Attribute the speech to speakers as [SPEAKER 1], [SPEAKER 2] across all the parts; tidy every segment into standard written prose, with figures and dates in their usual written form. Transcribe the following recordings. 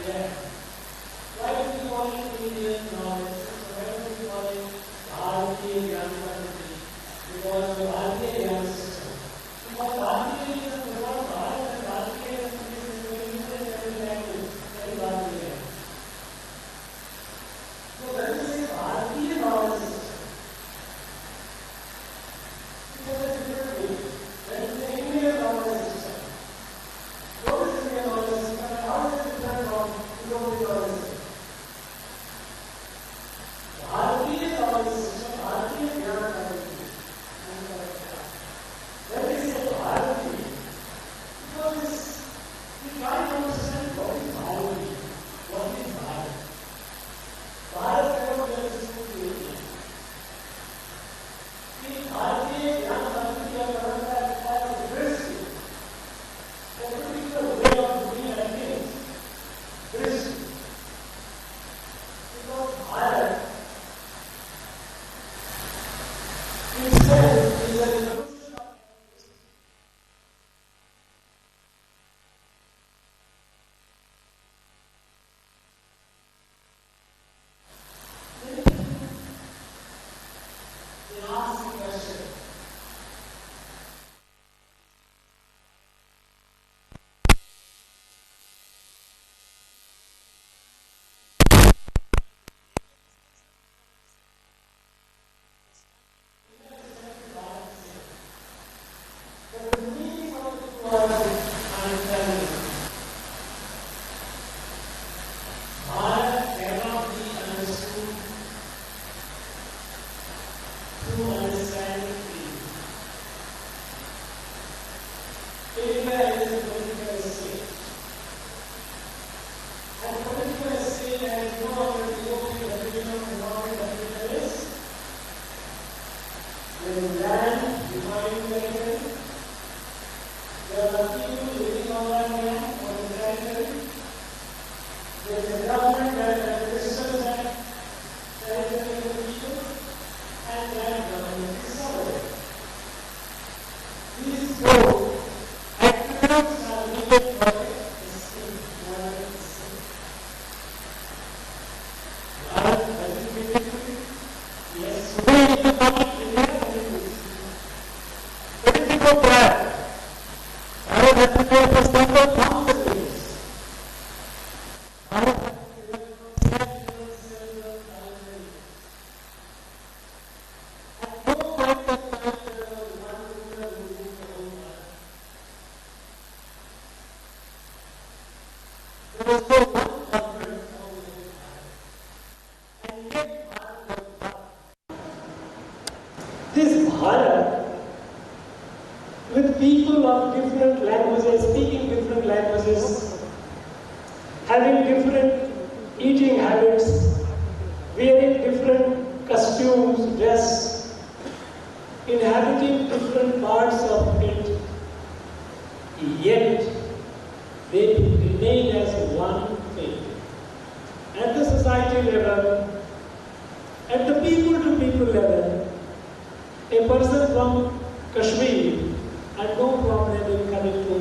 [SPEAKER 1] Yeah. Why do we call it Indian knowledge? Why do we call it Bharatiya Gyan Padhati? Because the Bharatiya Gyan system. Because Bharatiya is the word Bharat and Bharatiya is very language, very Bharatiya. So when we say Bharatiya knowledge system, it was a different way. When we say Indian knowledge system, what is Indian knowledge system and how is it different from European knowledge system? Bharatiya knowledge system, Bharatiya Gyan Padhati. When we say Bharati, because we try to understand what is Bharati, what is Bharat. Bharat cannot be understood to India. In Bharatiya Gyan Padhati, our Karnataka has a dristy, a particular way of doing things. Dristy. Because Bharat itself is a evolution of they ask the question. But the meaning of the word understanding. Bharat cannot be understood through understanding things. India is a political state. And political state has no other European definition of economic capitalist. There is land defining territory. There are people living on that land, on the territory. There is a government that administers that territory of the people, and that government is sovereign. These four attributes are needed for a state, for a state. Bharat has been difficult. Yes, we need to come to India and it is. What is it of that? Bharat has to go for several thousands of years. Bharat has to go for several thousands of years. At no point of time there was one ruler ruling the whole Bharat. There was no one government of the whole Bharat. And yet Bharat was Bharat. This Bharat, with people of different languages, speaking different languages, having different eating habits, wearing different costumes, dress, inhabiting different parts of it, yet they remain as one thing. At the society level, at the people-to-people level, a person from Kashmir had no problem in coming to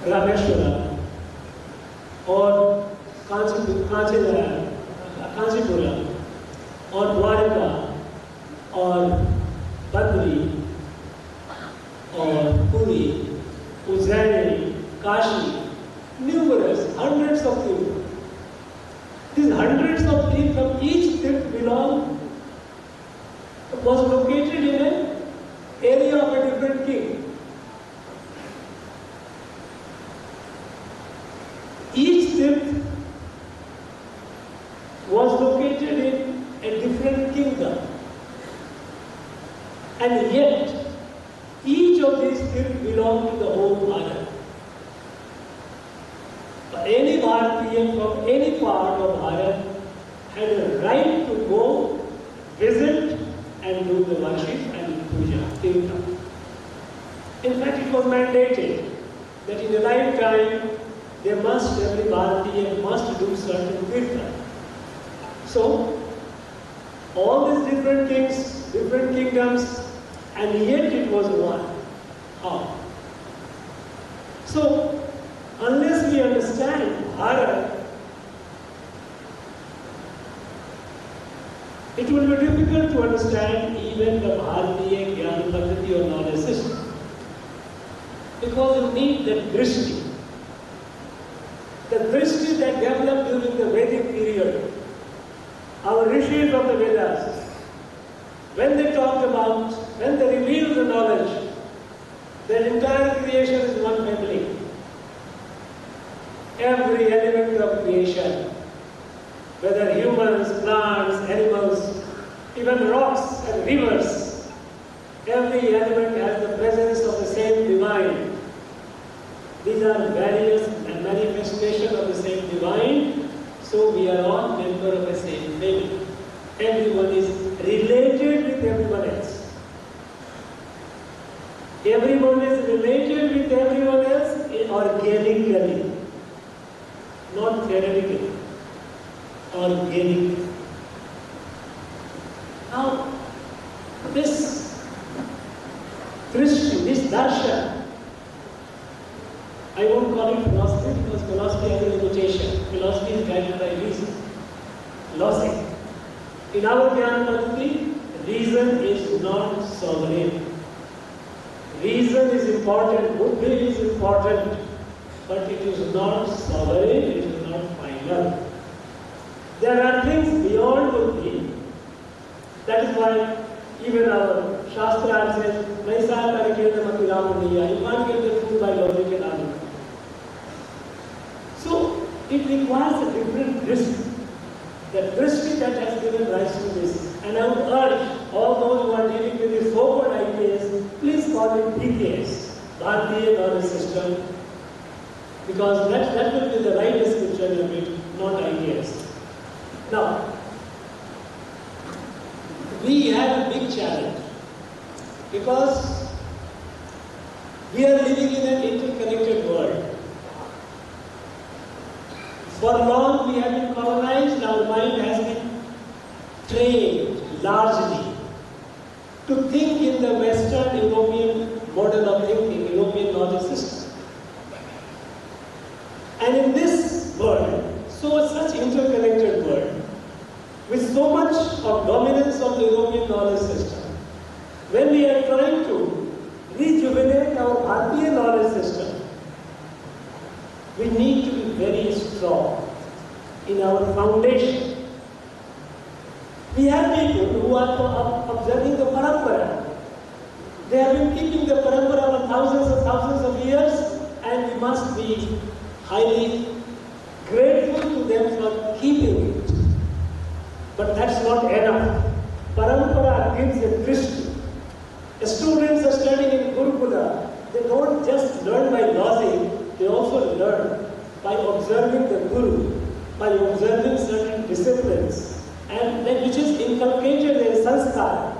[SPEAKER 1] Rameshwaram or Kanchipuram or Dwarka or Badri or Puri, Ujjaini, Kashi, numerous, hundreds of people. These hundreds of people from each state was located in an area of a different king. Each state was located in a different kingdom. And yet, each of these states belonged to the whole Bharat. Any Bharatiya from any part of Bharat had a right to go, visit, and do the worship and puja, kirtan. In fact, it was mandated that in a lifetime, every Bharatiya must do certain kirtan. So, all these different kings, different kingdoms, and yet it was one. How? So, Unless we understand Bharat, it will be difficult to understand even the Bharatiya Jnana Paddhati or knowledge system. Because you need that drishti. The drishti that developed during the Vedic period. Our rishis of the Vedas, when they talked about, when they revealed the knowledge, their entire creation is one family. Every element of creation, whether humans, plants, animals, even rocks and rivers, every element has the presence of the same divine. These are various manifestations of the same divine, so we are all members of the same family. Everyone is related with everyone else. Everyone is related with everyone else organically, not theoretically. Organic. Now, this Krishna, this darshan, I won't call it philosophy because philosophy has a limitation. Philosophy is guided by reason, logic. In our Jnana Paddhati, reason is not sovereign. Reason is important, buddhi is important, but it is not sovereign, it is not final. There are things beyond buddhi. That is why even our Shastra says, Naisa Karakena Makiramaniya, you can't get the truth by logic and argument. So it requires a different drishti. The drishti that has given rise to this. And I would urge all those who are dealing with this so-called ideas, please call it BKS, Bharatiya Knowledge System, because that will be the right description of it, not ideas. Now, we have a big challenge because we are living in an interconnected world. For long we have been colonized, our mind has been trained largely to think in the Western European model of thinking, European knowledge system. And in this world, such interconnected world, with so much of dominance of the European knowledge system, when we are trying to rejuvenate our Bharatiya knowledge system, we need to be very strong in our foundation. We have people who are observing the parampara. They have been keeping the parampara for thousands and thousands of years, and we must be highly grateful to them for keeping it. But that's not enough. Parampara gives a drishti. The students are studying in Gurukula. They don't just learn by logic, they also learn by observing the Guru, by observing certain disciplines, and that which is inculcated in sanskara.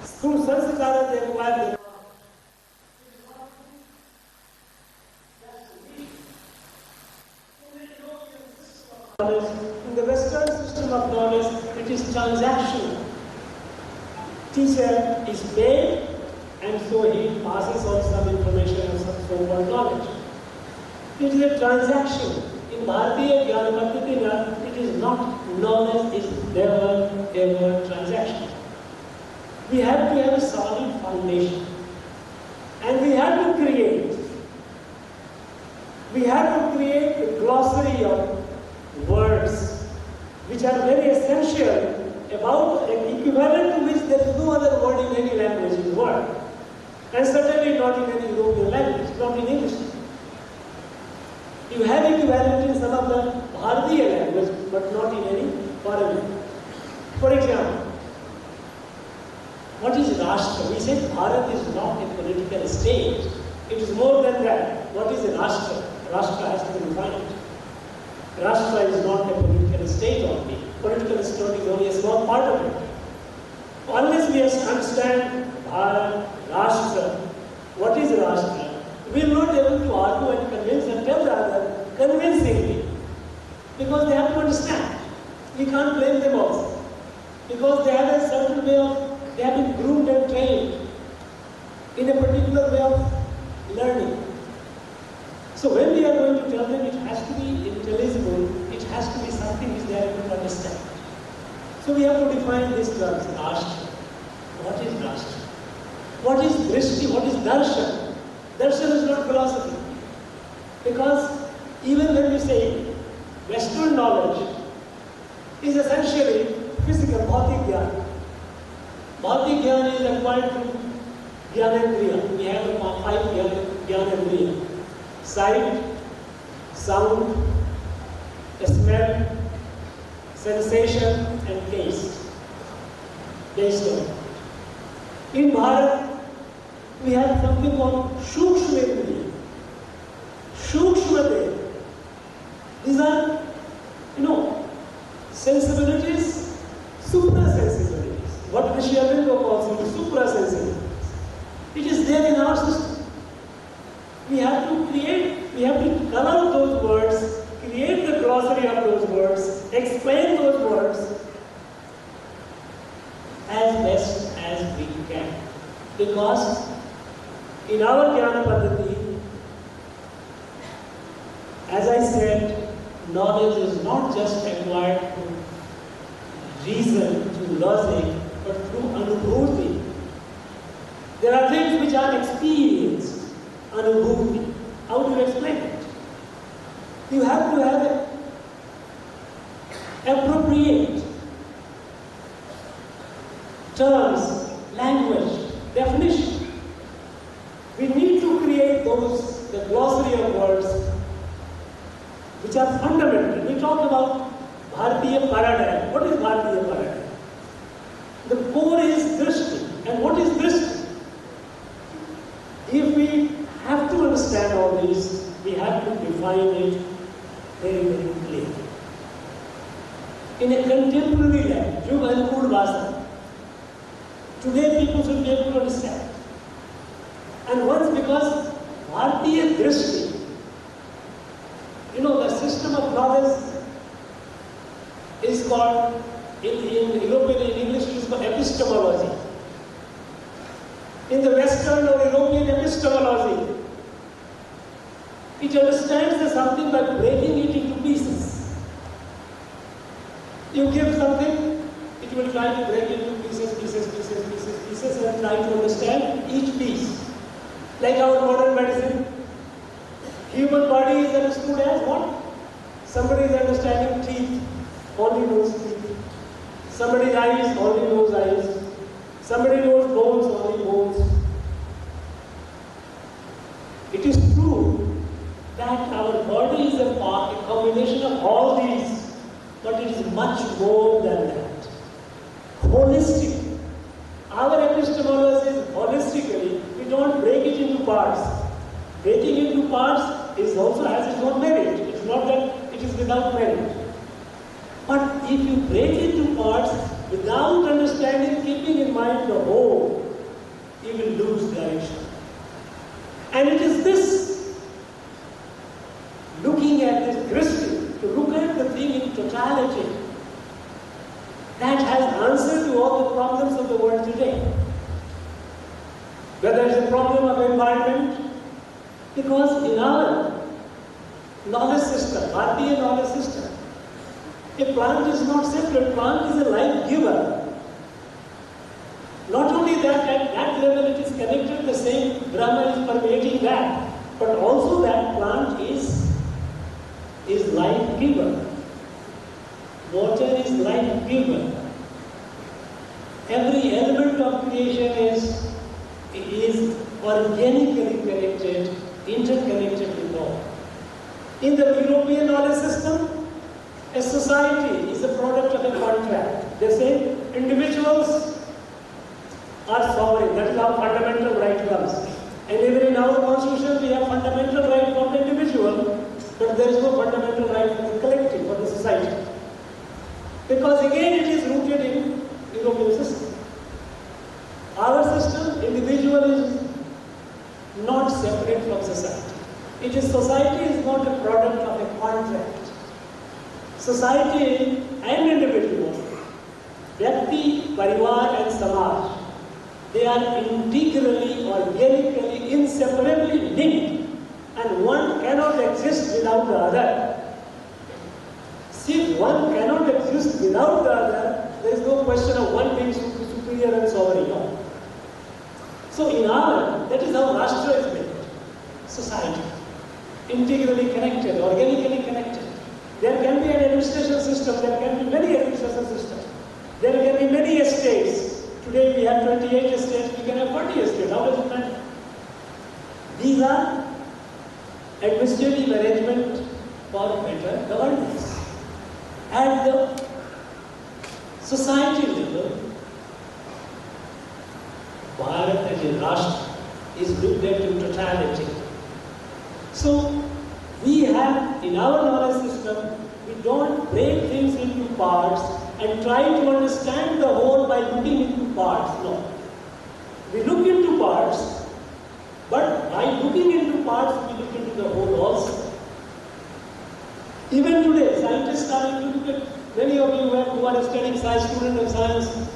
[SPEAKER 1] Through sanskara they acquire the knowledge. In the Western system of knowledge, it is transactional. Teacher is paid, and so he passes on some information and some so-called knowledge. It is a transaction. In Bharatiya Jnana Paddhati, it is not. Knowledge is never ever transaction. We have to have a solid foundation. And we have to create a glossary of words which are very essential about an equivalent to which there is no other word in any language in the world. And certainly not in any European language, not in English. You have equivalent in some of the Bharatiya language, but not in any foreign language. For example, what is Rashtra? We say Bharat is not a political state. It is more than that. What is a Rashtra? Rashtra has to be defined. Rashtra is not a political state only. Political state is only a small part of it. Unless we understand Bharat, Rashtra, what is Rashtra, we will not be able to argue and convince and tell the other convincingly. Because they have to understand. We can't blame them also. Because they have a certain way of, they have been groomed and trained in a particular way of learning. So when we are going to tell them, it has to be intelligible, it has to be something which they are able to understand. So we have to define these terms. Rashtra. What is Rashtra? What is Drishti? What is Darshan? Darshan is not philosophy. Because even when we say Western knowledge is essentially physical, bhautik jnana. Bhautik jnana is acquired through jnanendriya. We have 5 jnanendriya. Sight, sound, smell, sensation and taste. Based on. In Bharat, we have something called Shukshmendriya. Shukshmate. These are, sensibilities, supra-sensibilities. What Rishyavendra calls it, supra-sensibilities. It is there in our system. We have to color those words, create the glossary of those words, explain those words as best as we can. Because in our Jnana Paddhati, as I said, knowledge is not just acquired through reason, through logic, but through anubhuti. There are things which are experienced. Anubhuti. How do you explain it? You have to have appropriate terms, language, definition. We need to create the glossary of words which are fundamental. We talk about Bharatiya paradigm. What is Bharatiya paradigm? The core is Drishti. And what is Drishti? If we have to understand all these, we have to define it very, very clearly. In a contemporary language, Yug Anukul Bhasha, today people should be able to understand. And once, because Bharatiya Drishti, the system of knowledge is called, in European, in English, it is called epistemology. In the Western or European epistemology, it understands something by breaking it into pieces. You give something, it will try to break it into pieces and try to understand each piece. Like our modern medicine, human body is understood as what? Somebody is understanding teeth, only knows teeth. Somebody's eyes, only knows eyes. Somebody knows bones, only bones. It is true that our body is a combination of all these, but it is much more than that. Holistic. Our epistemology is holistically, we don't break it into parts. Breaking into parts is also has its own merit. It's not that it is without merit. But if you break into parts without understanding, keeping in mind the whole, you will lose direction. And it is this, looking at this Drishti, to look at the thing in totality, that has answer to all the problems of the world today. Whether it's a problem of environment, because in our knowledge system, Bharatiya knowledge system, a plant is not separate, plant is a life giver. Not only that, at that level it is connected, the same Brahma is permeating that, but also that plant is life giver. Water is life giver. Every element of creation is organically connected, interconnected with all. In the European knowledge system, a society is a product of a contract. They say individuals are sovereign. That is how fundamental right comes. And even in our constitution, we have fundamental right for the individual, but there is no fundamental right for the collective, for the society. Because again, it is rooted in European system. Our system, individual is not separate from society. It is society is not a product of a contract. Society and individual, Vyakti, Parivar and Samaj, they are integrally, organically, inseparably linked. and one cannot exist without the other. See, one cannot exist without the other, there is no question of one being superior and sovereign. No. So in our, that is how Rashtra is built. Society. Integrally connected, organically connected. There can be an administration system, there can be many administration systems. There can be many estates. Today we have 28 estates, we can have 40 estates. How does it matter? These are administrative arrangement for better governance. At the society level, Bharat as a Rashtra is looked at in totality. So, we have, in our knowledge system, we don't break things into parts and try to understand the whole by looking into parts. No. We look into parts, but by looking into parts, we look into the whole also. Even today, scientists are looking at, many of you who are studying science, students of science,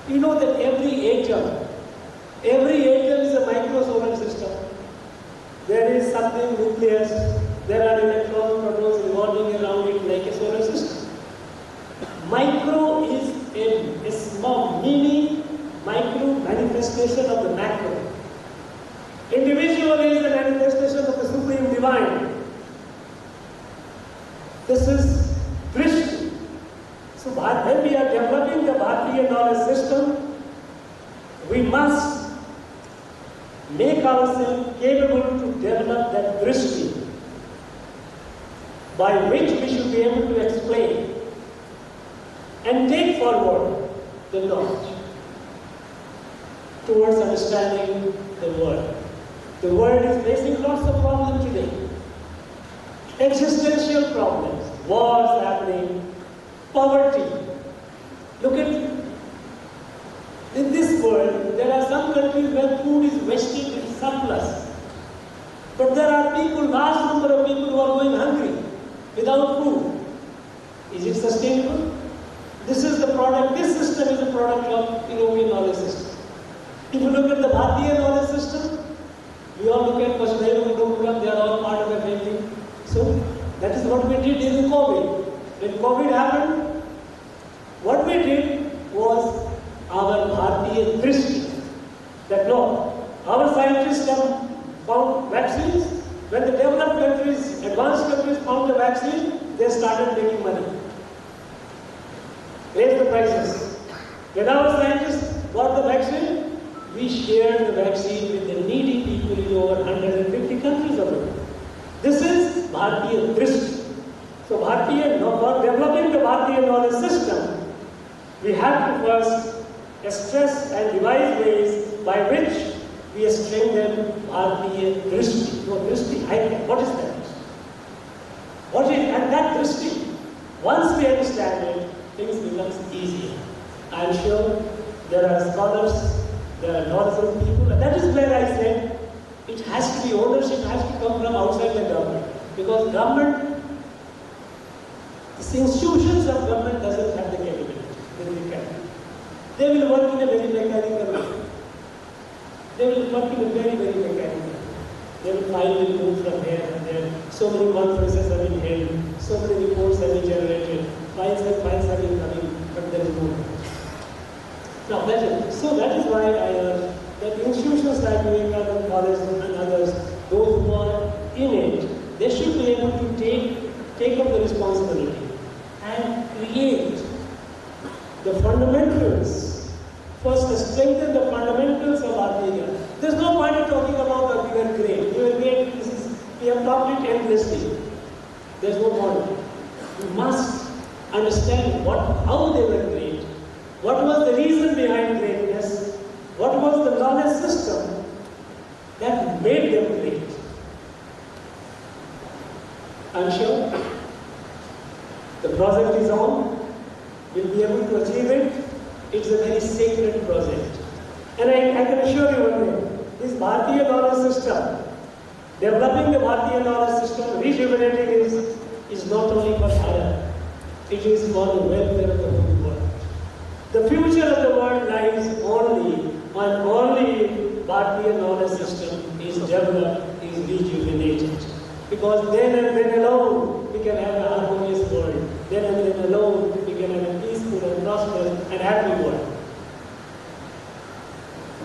[SPEAKER 1] you know that every atom is a micro solar system. There is something nucleus, there are electrons, protons revolving around it like a solar system. Micro is a small, mini, micro manifestation of the macro. Individual is a manifestation of the Supreme Divine. This is Drishti. So when we are developing the Bharatiya knowledge system, we must make ourselves capable to develop that drishti by which we should be able to explain and take forward the knowledge towards understanding the world. The world is facing lots of problems today. Existential problems, wars happening, poverty. Look at in this world, there are some countries where food is wasted in surplus. But there are people, large number of people who are going hungry without food. Is it sustainable? This is the product, this system is a product of European knowledge system. If you look at the Bharatiya knowledge system, we all look at Vasudhaiva Kutumbakam, they are all part of a family. So, that is what we did during COVID. When COVID happened, what we did was our Bharatiya drishti. That no, our scientists have found vaccines. When the developed countries, advanced countries found the vaccine, they started making money. Raise the prices. When our scientists got the vaccine, we shared the vaccine with the needy people in over 150 countries of the world. This is Bharatiya drishti. So Bharatiya, for developing the Bharatiya knowledge system, we have to first stress and devise ways by which we strengthen Bharatiya drishti. No, drishti, what is that? And that drishti, once we understand it, things becomes easier. I am sure there are scholars, there are knowledgeable people, and that is where I said it has to be ownership, has to come from outside the government. Because government, the institutions of government doesn't have the capability. They will work in a very mechanical way. They will work in a very, very mechanical way. They will finally move from here and there. So many conferences have been held, so many reports have been generated, files have been coming, but there is no knowledge. Now, that is why I urge that institutions like Vivekananda College and others, those who are in it, they should be able to take up the responsibility and create the fundamentals. First, strengthen the fundamentals of Bharatiya. There's no point in talking about that we were great. We were great, we have talked it endlessly. There's no point. We must understand how they were great. What was the reason behind greatness? What was the knowledge system that made them great? I'm sure the project is on. We'll be able to achieve it. It's a very sacred project. And I can assure you one thing, this Bharatiya knowledge system, developing the Bharatiya knowledge system, rejuvenating it, is not only for Bharat, it is for the welfare of the whole world. The future of the world lies only when Bharatiya knowledge system is developed, is rejuvenated. Because then and then alone we can have a harmonious world. Then and then alone we can have a peaceful and prosperous and happy world.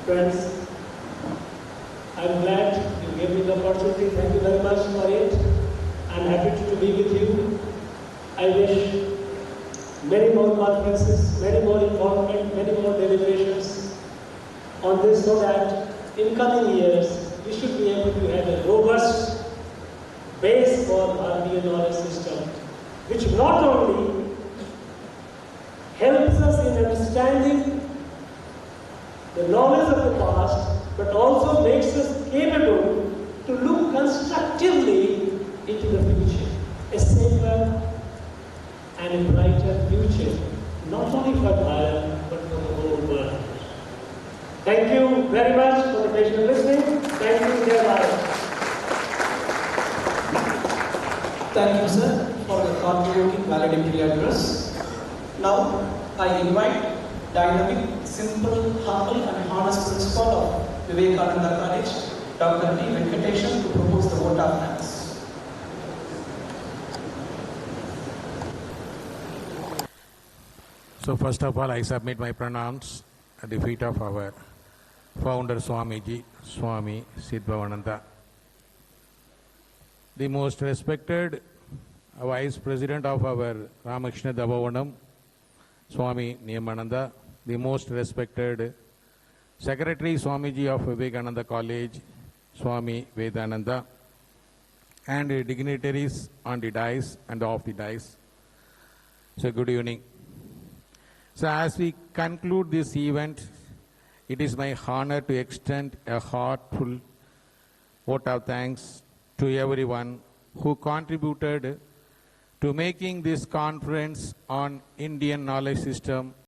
[SPEAKER 1] Friends, I'm glad you gave me the opportunity. Thank you very much for it. I'm happy to be with you. I wish many more conferences, many more involvement, many more deliberations on this so that in coming years we should be able to have a robust base for Bharatiya knowledge system, which not only helps us in understanding the knowledge of the past, but also makes us capable to look constructively into the future, a safer and a brighter future, not only for Bharat, but for the whole world. Thank you very much for the patient listening. Thank you, Jai Bharat.
[SPEAKER 2] Thank you, sir, for the thought-provoking valedictory address. Now, I invite dynamic, simple, humble, and honest principal of Vivekananda College, Dr. P. Venkateshan, to propose the vote of thanks.
[SPEAKER 3] So first of all, I submit my pronouns at the feet of our founder Swamiji, Swami Siddhavananda. The most respected Vice President of our Ramakrishna Davavanam, Swami Niyamananda, the most respected Secretary Swamiji of Vivekananda College, Swami Vedananda, and dignitaries on the dais and off the dais. So good evening. So as we conclude this event, it is my honor to extend a heartful vote of thanks to everyone who contributed to making this conference on Indian knowledge system